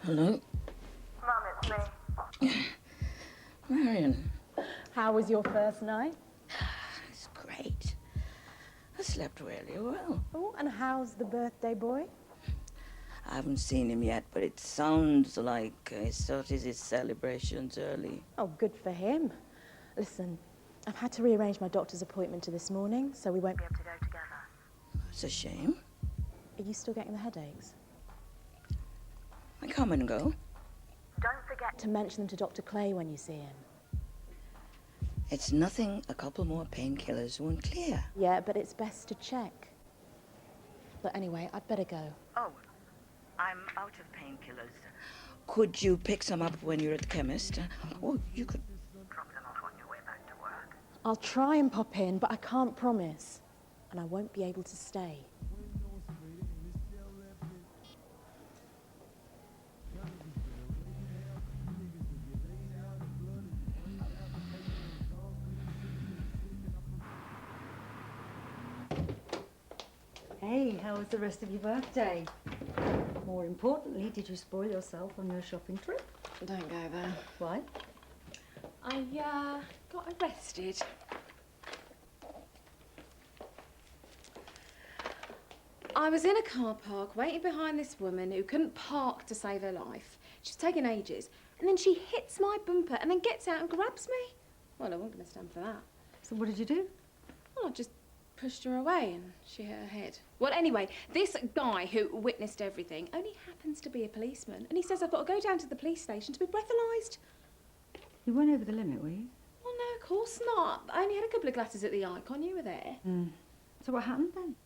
Hello? Mum, it's me. Marion. How was your first night? It's great. I slept really well. Oh, and how's the birthday boy? I haven't seen him yet, but it sounds like he started his celebrations early. Oh, good for him. Listen, I've had to rearrange my doctor's appointment to this morning, so we won't be able to go together. It's a shame. Are you still getting the headaches? I come and go. Don't forget to mention them to Dr. Clay when you see him. It's nothing a couple more painkillers won't clear. Yeah, but it's best to check. But anyway, I'd better go. Oh, I'm out of painkillers. Could you pick some up when you're at the chemist? Or you could drop them off on your way back to work. I'll try and pop in, but I can't promise. And I won't be able to stay. Hey, how was the rest of your birthday? More importantly, did you spoil yourself on your shopping trip? Don't go there. Why? I got arrested. I was in a car park waiting behind this woman who couldn't park to save her life. She's taking ages. And then she hits my bumper and then gets out and grabs me. Well, I wasn't going to stand for that. So what did you do? Well, I just pushed her away and she hit her head. Well, anyway, this guy who witnessed everything only happens to be a policeman. And he says I've got to go down to the police station to be breathalyzed. You went over the limit, were you? Well, no, of course not. I only had a couple of glasses at the Icon. You were there. So what happened then?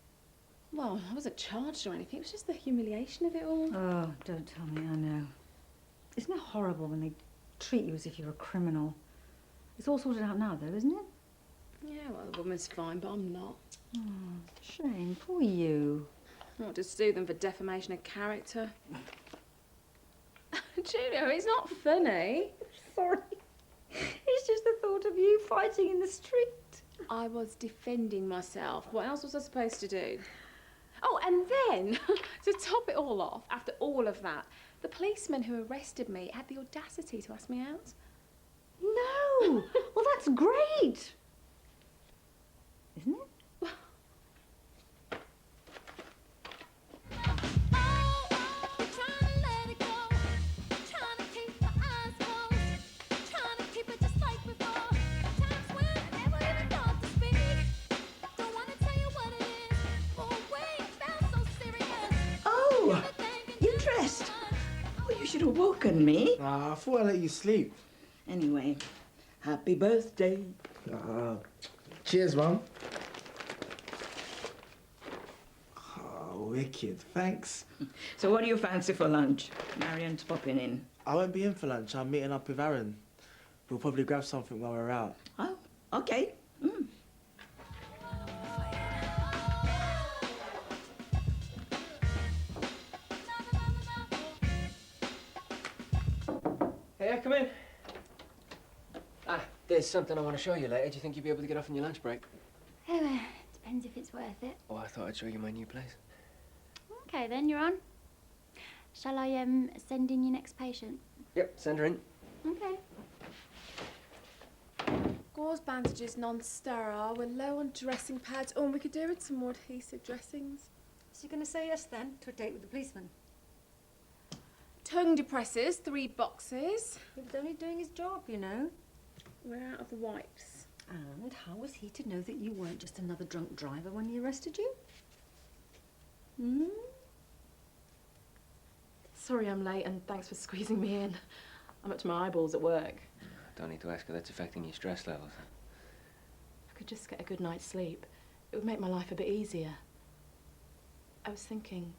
Well, I wasn't charged or anything. It was just the humiliation of it all. Oh, don't tell me, I know. Isn't it horrible when they treat you as if you're a criminal? It's all sorted out now, though, isn't it? Yeah, well, the woman's fine, but I'm not. Oh, shame. Poor you. I want to sue them for defamation of character. Julia, it's not funny. Sorry. It's just the thought of you fighting in the street. I was defending myself. What else was I supposed to do? Oh, and then, to top it all off, after all of that, the policeman who arrested me had the audacity to ask me out. No! Well, that's great! Isn't it? You should have woken me. I thought I let you sleep. Anyway, happy birthday. Cheers, Mum. Oh, wicked. Thanks. So what do you fancy for lunch? Marion's popping in. I won't be in for lunch. I'm meeting up with Aaron. We'll probably grab something while we're out. Oh, okay. Hey, come in. There's something I want to show you later. Do you think you'd be able to get off on your lunch break? Oh, depends if it's worth it. Oh, I thought I'd show you my new place. Okay, then, you're on. Shall I, send in your next patient? Yep, send her in. Okay. Gauze bandages, non-sterile. We're low on dressing pads. Oh, and we could do with some more adhesive dressings. So you're going to say yes, then, to a date with the policeman? Tongue depressors, 3 boxes. He was only doing his job, you know. We're out of the wipes. And how was he to know that you weren't just another drunk driver when he arrested you? Sorry I'm late, and thanks for squeezing me in. I'm up to my eyeballs at work. Don't need to ask if that's affecting your stress levels. If I could just get a good night's sleep, it would make my life a bit easier. I was thinking,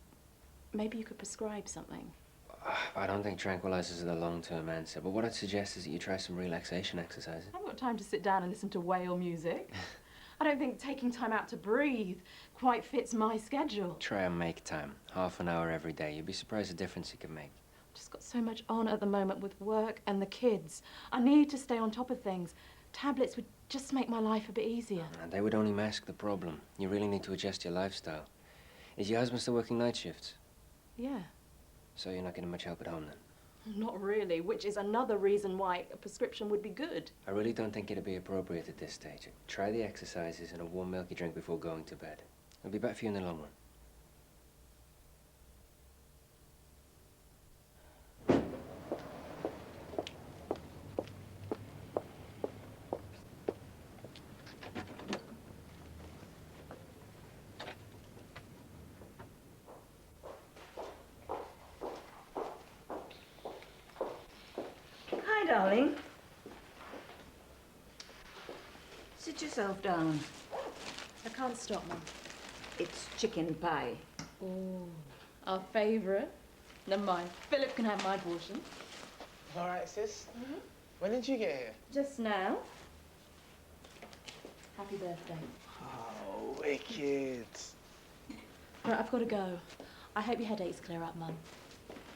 maybe you could prescribe something. I don't think tranquilizers are the long-term answer, but what I'd suggest is that you try some relaxation exercises. I haven't got time to sit down and listen to whale music. I don't think taking time out to breathe quite fits my schedule. Try and make time. Half an hour every day. You'd be surprised the difference it can make. I've just got so much on at the moment with work and the kids. I need to stay on top of things. Tablets would just make my life a bit easier. They would only mask the problem. You really need to adjust your lifestyle. Is your husband still working night shifts? Yeah. So you're not getting much help at home then? Not really, which is another reason why a prescription would be good. I really don't think it'd be appropriate at this stage. Try the exercises and a warm milky drink before going to bed. It'll be better for you in the long run. Hi, darling. Sit yourself down. I can't stop, Mum. It's chicken pie. Oh, our favourite. Never mind. Philip can have my portion. All right, sis. When did you get here? Just now. Happy birthday. Oh, wicked. Right, I've got to go. I hope your headaches clear up, Mum.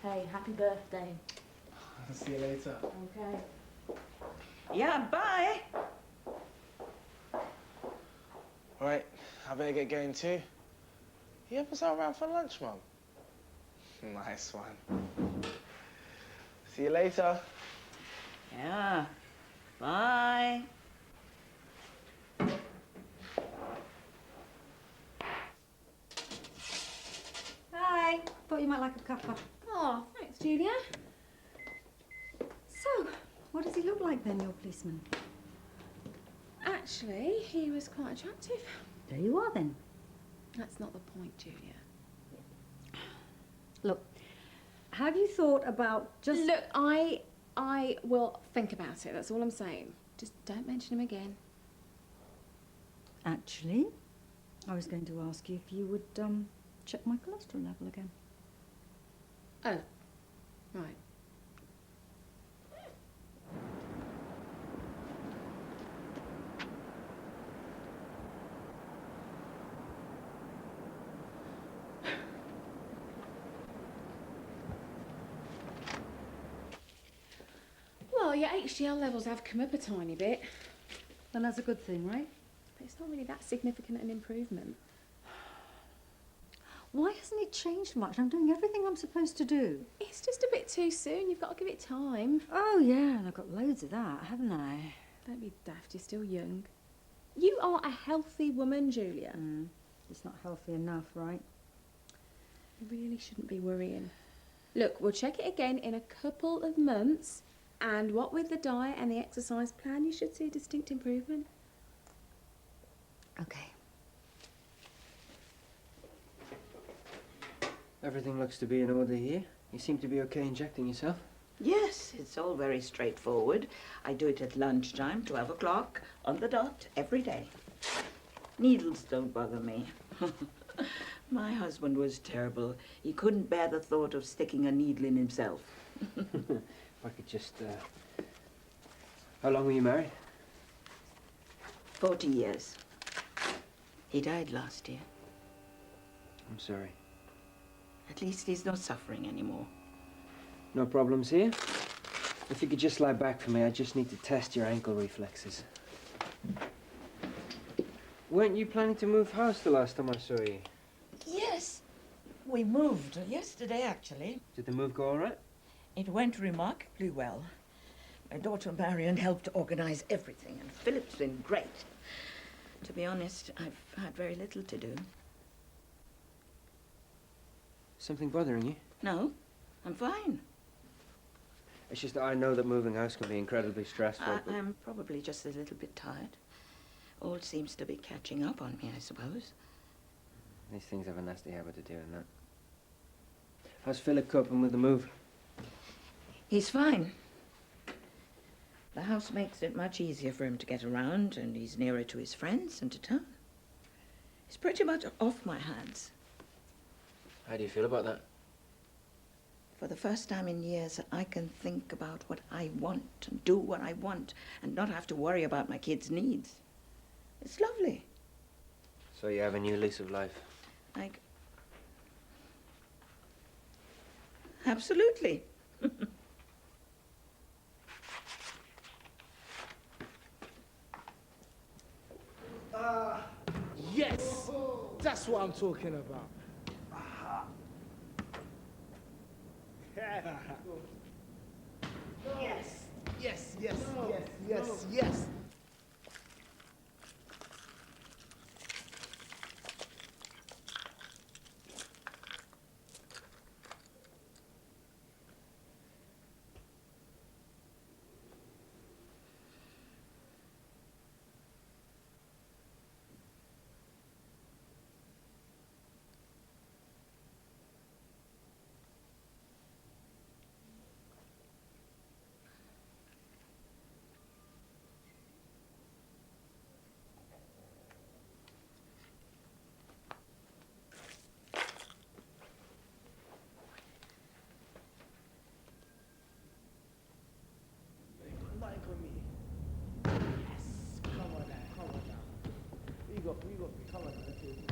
Hey, happy birthday. See you later. Okay. Yeah, bye. All right, I better get going too. You ever out around for lunch, Mum? Nice one. See you later. Yeah, bye. Hi. Thought you might like a cuppa. Oh, thanks, Julia. So, what does he look like then, your policeman? Actually, he was quite attractive. There you are then. That's not the point, Julia. Look, have you thought about just... Look, I will think about it. That's all I'm saying. Just don't mention him again. Actually, I was going to ask you if you would check my cholesterol level again. Oh, right. Well, your HDL levels have come up a tiny bit, Then that's a good thing, right? but it's not really that significant an improvement. Why hasn't it changed much? I'm doing everything I'm supposed to do. It's just a bit too soon. You've got to give it time. Oh, yeah, and I've got loads of that, haven't I? Don't be daft. You're still young. You are a healthy woman, Julia. It's not healthy enough, right? You really shouldn't be worrying. Look, we'll check it again in a couple of months, and what with the diet and the exercise plan, you should see a distinct improvement. Okay. Everything looks to be in order here. You seem to be okay injecting yourself. Yes, it's all very straightforward. I do it at lunchtime, 12 o'clock, on the dot, every day. Needles don't bother me. My husband was terrible. He couldn't bear the thought of sticking a needle in himself. If I could just, How long were you married? 40 years. He died last year. I'm sorry. At least he's not suffering anymore. No problems here? If you could just lie back for me, I just need to test your ankle reflexes. Weren't you planning to move house the last time I saw you? Yes, we moved yesterday, actually. Did the move go all right? It went remarkably well. My daughter Marion helped organize everything, and Philip's been great. To be honest, I've had very little to do. Something bothering you? No, I'm fine. It's just that I know that moving house can be incredibly stressful. but- I'm probably just a little bit tired. All seems to be catching up on me, I suppose. These things have a nasty habit of doing that. How's Philip coping with the move? He's fine. The house makes it much easier for him to get around, and he's nearer to his friends and to town. He's pretty much off my hands. How do you feel about that? For the first time in years, I can think about what I want and do what I want and not have to worry about my kids' needs. It's lovely. So you have a new lease of life? Like, absolutely. Yes! That's what I'm talking about. Yes, yes, yes, yes, yes, yes. Like on me. Yes. Come on now. Come on now. You got me. Come on now. Let's do it.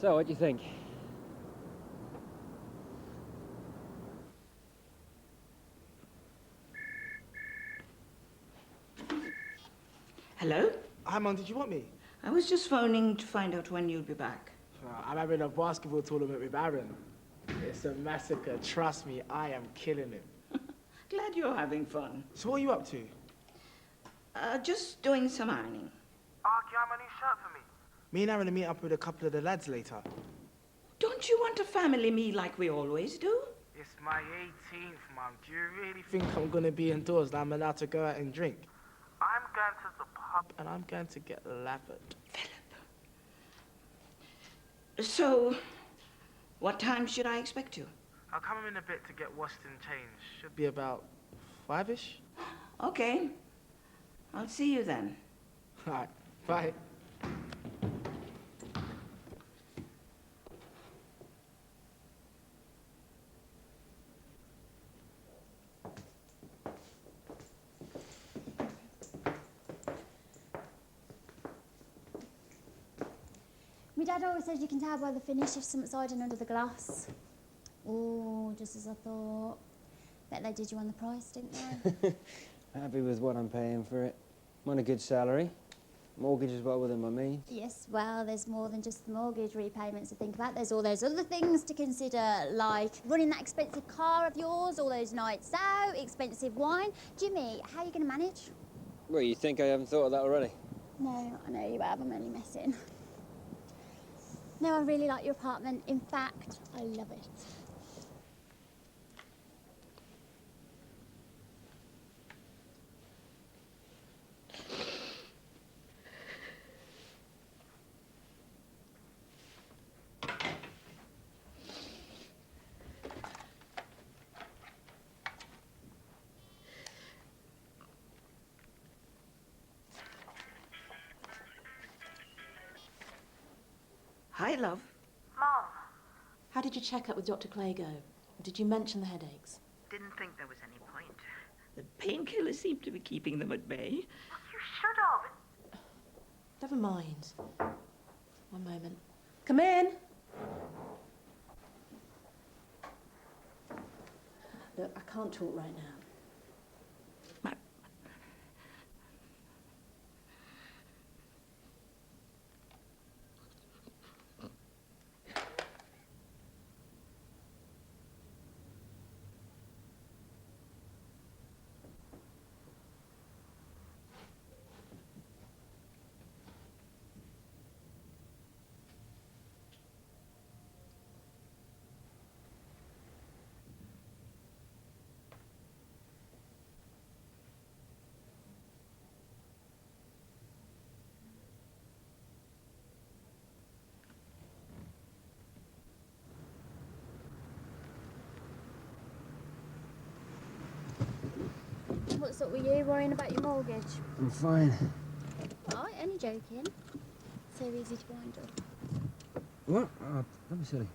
So, what do you think? Hello? Hi, Mum. Did you want me? I was just phoning to find out when you'll be back. I'm having a basketball tournament with Aaron. It's a massacre. Trust me, I am killing him. Glad you're having fun. So what are you up to? Just doing some ironing. Oh, can you have my new shirt for me? Me and Aaron are meeting up with a couple of the lads later. Don't you want a family meal like we always do? It's my 18th, Mum. Do you really Think I'm gonna be indoors and I'm allowed to go out and drink? I'm going to the pub. And I'm going to get lathered. So, what time should I expect you? I'll come in a bit to get washed and changed. Should be about 5-ish. Okay. I'll see you then. All right, bye. My dad always says you can tell by the finish if something's hiding under the glass. Oh, just as I thought. Bet they did you on the price, didn't they? Happy with what I'm paying for it. I'm on a good salary. Mortgage is well within my means. Yes, well, there's more than just the mortgage repayments to think about. There's all those other things to consider, like running that expensive car of yours, all those nights out, expensive wine. Jimmy, how are you going to manage? Well, you think I haven't thought of that already? No, I know you have. I'm only messing. No, I really like your apartment. In fact, I love it. Hi, love. Mum, How did your check-up with Dr. Clay go? Did you mention the headaches? Didn't think there was any point. The painkillers seem to be keeping them at bay. you should have. Never mind. One moment. Come in. Look, I can't talk right now. What's up with you worrying about your mortgage? I'm fine. Oh, only joking. So easy to wind up. What? Oh, don't be silly.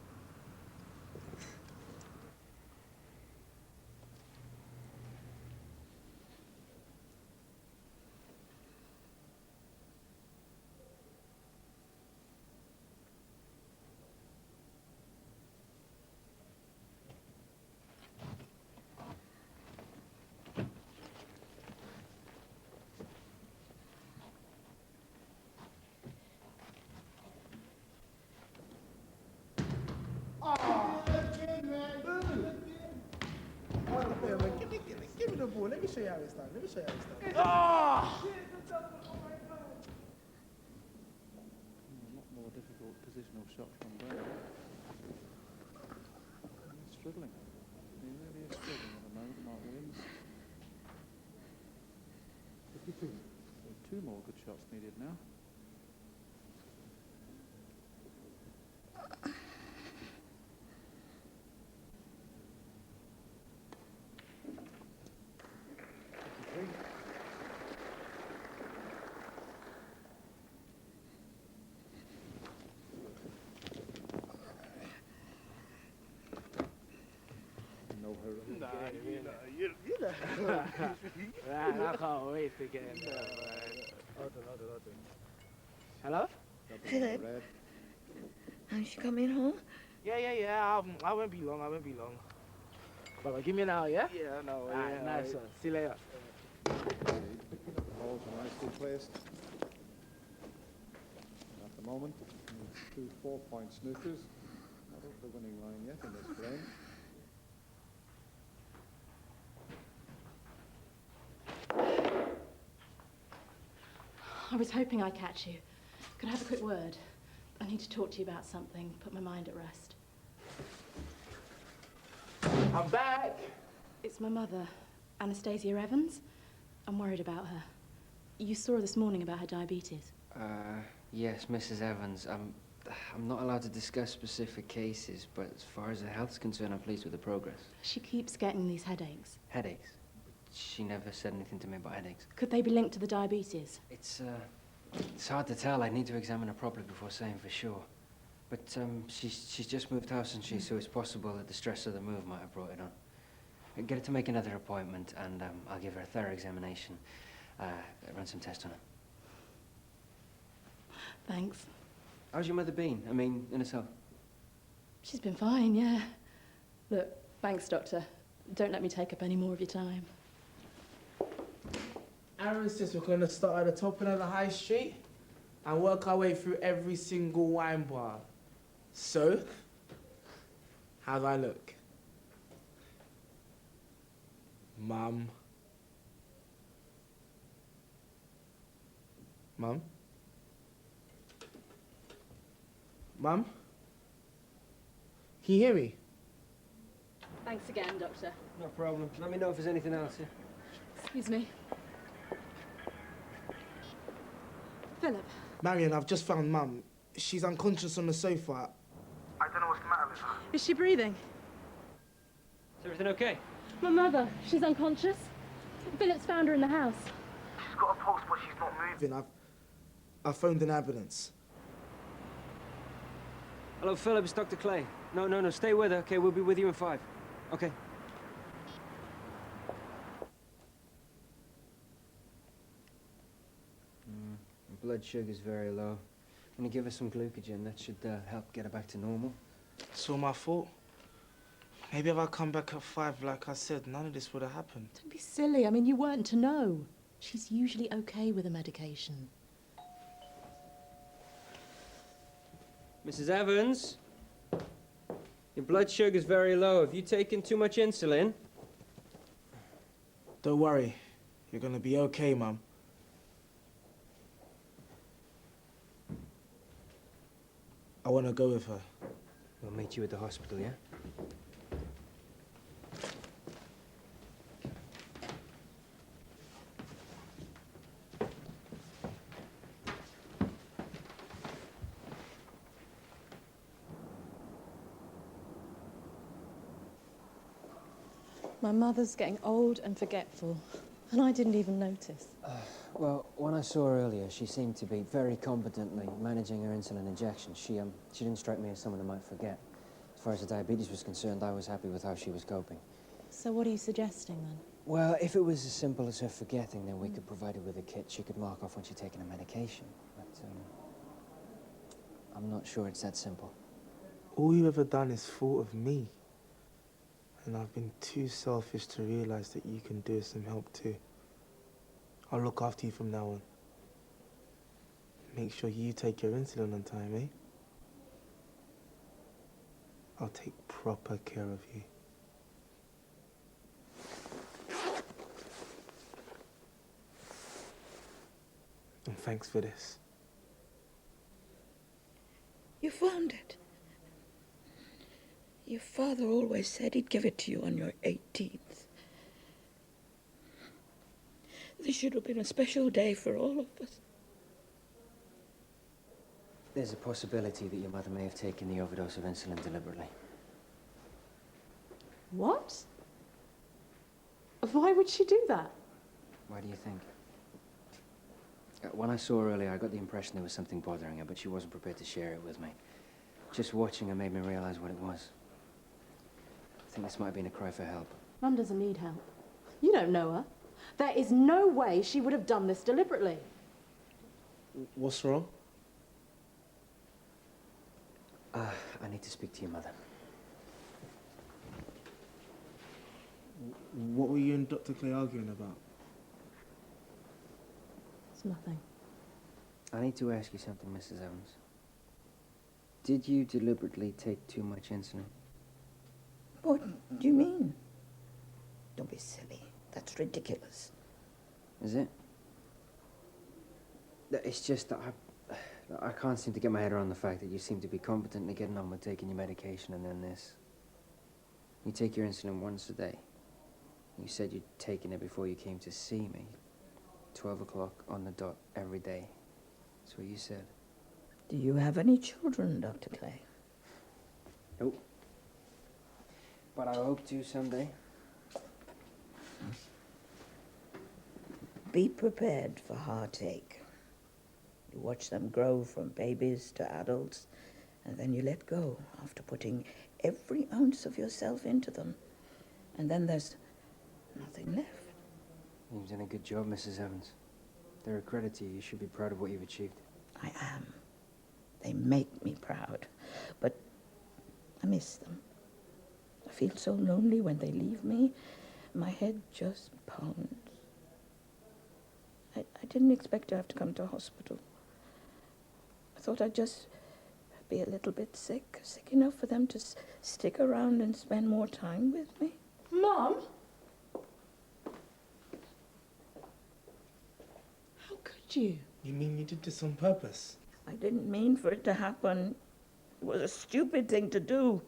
how it's done. Let me show you how it's done. Oh! A lot more difficult positional shot from Brown. He's struggling. He really is struggling at the moment, Mark Williams. 52. So 2 more good shots needed now. Man, I can't wait to get in there, man. Hold on. Hello? Philip, aren't you coming home? Yeah. I won't be long. Brother, give me an hour, yeah? Yeah, no, Alright, nice one. See you later. Balls are nicely placed. And at the moment, it's 2 4-point snookers. Not over the winning line yet in this frame. I was hoping I'd catch you. Could I have a quick word? I need to talk to you about something, put my mind at rest. I'm back! It's my mother, Anastasia Evans. I'm worried about her. You saw her this morning about her diabetes. Yes, Mrs. Evans. I'm not allowed to discuss specific cases, but as far as her health's concerned, I'm pleased with the progress. She keeps getting these headaches. Headaches? She never said anything to me about headaches. Could they be linked to the diabetes? It's hard to tell. I'd need to examine her properly before saying for sure. But she's just moved house, and so it's possible that the stress of the move might have brought it on. I'll get her to make another appointment, and I'll give her a thorough examination. Run some tests on her. Thanks. How's your mother been? I mean, in herself? She's been fine, yeah. Look, thanks, Doctor. Don't let me take up any more of your time. Aaron says we're going to start at the top end of the high street and work our way through every single wine bar. So, how do I look? Mum? Mum? Mum? Can you hear me? Thanks again, Doctor. No problem. Let me know if there's anything else, yeah? Excuse me. Philip. Marion, I've just found Mum. She's unconscious on the sofa. I don't know what's the matter with her. Is she breathing? Is everything okay? My mother. She's unconscious. Philip's found her in the house. She's got a pulse, but she's not moving. I've phoned an ambulance. Hello, Philip. It's Dr. Clay. No. Stay with her, okay? We'll be with you in 5. Okay. Her blood sugar's very low. I'm gonna give her some glucogen. That should help get her back to normal. It's all my fault. Maybe if I come back at 5, like I said, none of this would have happened. Don't be silly. I mean, you weren't to know. She's usually okay with the medication. Mrs. Evans? Your blood sugar's very low. Have you taken too much insulin? Don't worry. You're gonna be okay, Mum. I want to go with her. We'll meet you at the hospital, yeah? My mother's getting old and forgetful, and I didn't even notice. Well, when I saw her earlier, she seemed to be very competently managing her insulin injection. She didn't strike me as someone who might forget. As far as the diabetes was concerned, I was happy with how she was coping. So what are you suggesting, then? Well, if it was as simple as her forgetting, then we could provide her with a kit she could mark off when she'd taken her medication. But, I'm not sure it's that simple. All you've ever done is thought of me. And I've been too selfish to realize that you can do us some help too. I'll look after you from now on. Make sure you take your insulin on time, eh? I'll take proper care of you. And thanks for this. You found it. Your father always said he'd give it to you on your 18th. This should have been a special day for all of us. There's a possibility that your mother may have taken the overdose of insulin deliberately. What? Why would she do that? Why do you think? When I saw her earlier, I got the impression there was something bothering her, but she wasn't prepared to share it with me. Just watching her made me realize what it was. I think this might have been a cry for help. Mum doesn't need help. You don't know her. There is no way she would have done this deliberately. What's wrong? I need to speak to your mother. What were you and Dr. Clay arguing about? It's nothing. I need to ask you something, Mrs. Evans. Did you deliberately take too much insulin? What do you mean? Don't be silly. That's ridiculous. Is it? It's just that I can't seem to get my head around the fact that you seem to be competently getting on with taking your medication and then this. You take your insulin once a day. You said you'd taken it before you came to see me. 12 o'clock on the dot every day. That's what you said. Do you have any children, Dr. Clay? Nope. But I hope to someday. Be prepared for heartache. You watch them grow from babies to adults, and then you let go after putting every ounce of yourself into them. And then there's nothing left. You've done a good job, Mrs. Evans. They're a credit to you. You should be proud of what you've achieved. I am. They make me proud, but I miss them. I feel so lonely when they leave me. My head just pounds. I didn't expect to have to come to hospital. I thought I'd just be a little bit sick enough for them to stick around and spend more time with me. Mum? How could you? You mean you did this on purpose? I didn't mean for it to happen. It was a stupid thing to do.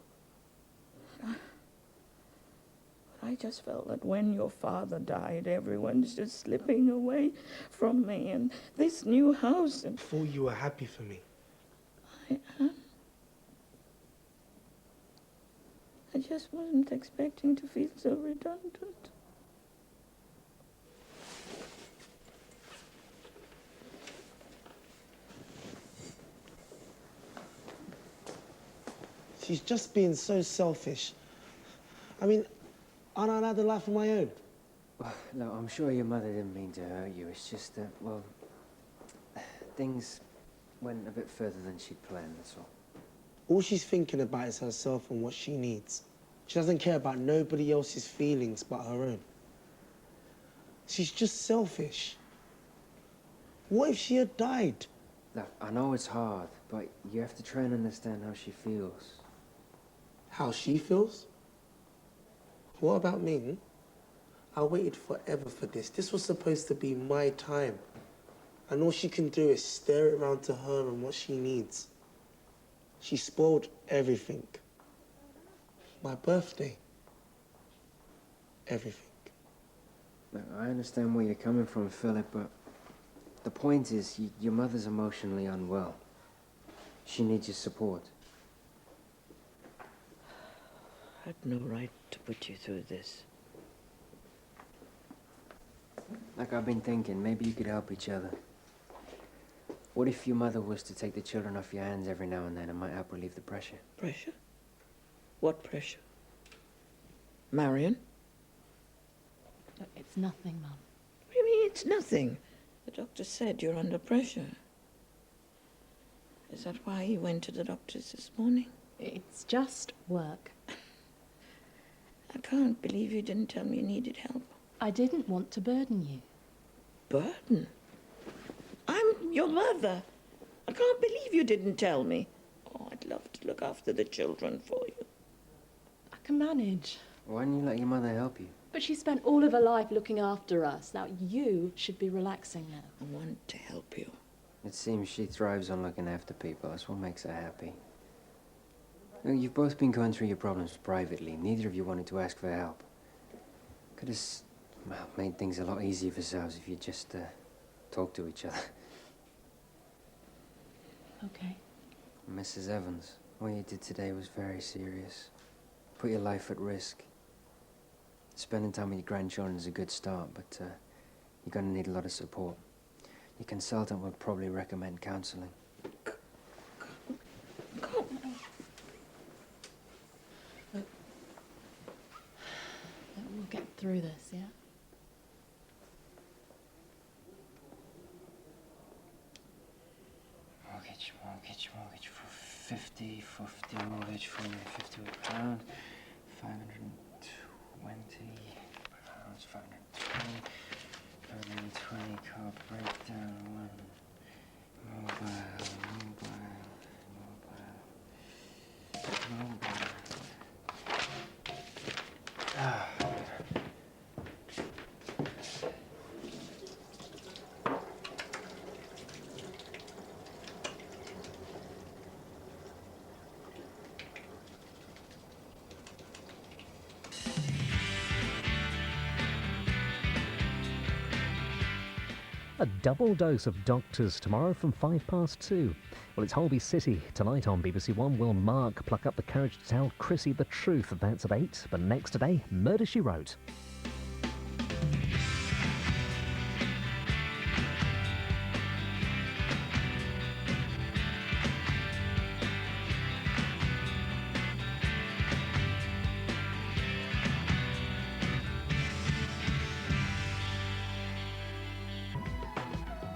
I just felt that when your father died, everyone's just slipping away from me and this new house. And I thought you were happy for me. I am. I just wasn't expecting to feel so redundant. She's just being so selfish. I mean, aren't I allowed a life of my own? Well, no, I'm sure your mother didn't mean to hurt you. It's just that, well, things went a bit further than she'd planned, that's all. All she's thinking about is herself and what she needs. She doesn't care about nobody else's feelings but her own. She's just selfish. What if she had died? Look, I know it's hard, but you have to try and understand how she feels. How she feels? What about me? I waited forever for this. This was supposed to be my time. And all she can do is stare it around to her and what she needs. She spoiled everything. My birthday. Everything. Look, I understand where you're coming from, Philip, but the point is, your mother's emotionally unwell. She needs your support. I had no right to put you through this. Like I've been thinking, maybe you could help each other. What if your mother was to take the children off your hands every now and then? It might help relieve the pressure. Pressure? What pressure? Marion? Look, it's nothing, Mum. What do you mean it's nothing? The doctor said you're under pressure. Is that why you went to the doctor's this morning? It's just work. I can't believe you didn't tell me you needed help. I didn't want to burden you. Burden? I'm your mother. I can't believe you didn't tell me. Oh, I'd love to look after the children for you. I can manage. Why don't you let your mother help you? But she spent all of her life looking after us. Now you should be relaxing now. I want to help you. It seems she thrives on looking after people. That's what makes her happy. Well, you've both been going through your problems privately. Neither of you wanted to ask for help. Could have, well, made things a lot easier for yourselves if you just talked to each other. Okay. Mrs. Evans, what you did today was very serious. Put your life at risk. Spending time with your grandchildren is a good start, but you're going to need a lot of support. Your consultant would probably recommend counselling. We'll get through this, yeah? Mortgage for 50 mortgage for £50, £520, 520 car breakdown, mobile. A double dose of Doctors tomorrow from 2:05. Well, it's Holby City. Tonight on BBC1, will Mark pluck up the courage to tell Chrissy the truth? That's at 8. But next today, Murder, She Wrote.